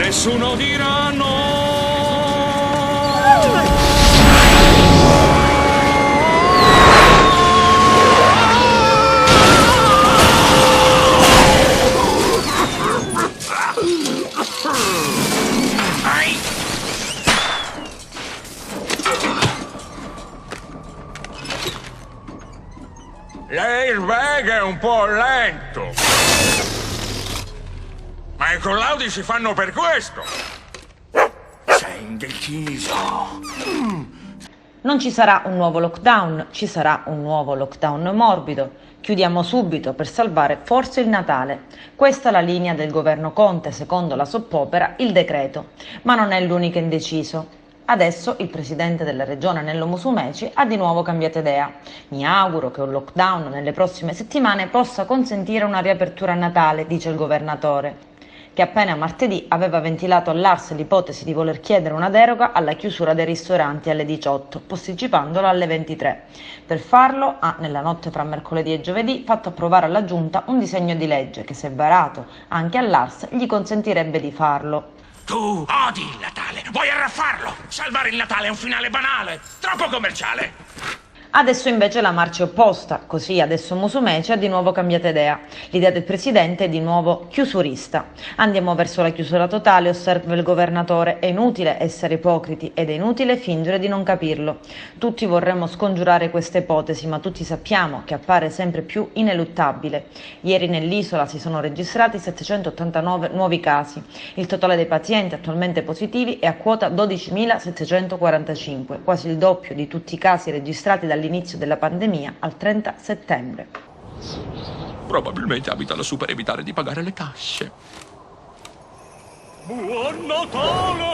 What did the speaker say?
Nessuno dirà no. L'airbag è un po' lento. Ma i collaudi si fanno per questo. Sei indeciso. Non ci sarà un nuovo lockdown, ci sarà un nuovo lockdown morbido. Chiudiamo subito per salvare forse il Natale. Questa è la linea del governo Conte, secondo la soppopera, il decreto. Ma non è l'unico indeciso. Adesso il presidente della regione Nello Musumeci ha di nuovo cambiato idea. Mi auguro che un lockdown nelle prossime settimane possa consentire una riapertura a Natale, dice il governatore, che appena martedì aveva ventilato all'Ars l'ipotesi di voler chiedere una deroga alla chiusura dei ristoranti alle 18, posticipandola alle 23. Per farlo ha, nella notte fra mercoledì e giovedì, fatto approvare alla Giunta un disegno di legge che, se varato anche all'Ars, gli consentirebbe di farlo. Tu odi il Natale, vuoi arraffarlo. Salvare il Natale è un finale banale, troppo commerciale. Adesso invece la marcia è opposta, così adesso Musumeci ha di nuovo cambiato idea. L'idea del presidente è di nuovo chiusurista. Andiamo verso la chiusura totale, osserva il governatore. È inutile essere ipocriti ed è inutile fingere di non capirlo. Tutti vorremmo scongiurare questa ipotesi, ma tutti sappiamo che appare sempre più ineluttabile. Ieri nell'isola si sono registrati 789 nuovi casi. Il totale dei pazienti attualmente positivi è a quota 12.745, quasi il doppio di tutti i casi registrati dall'inizio della pandemia al 30 settembre. Probabilmente abita lassù per evitare di pagare le tasse. Buon Natale!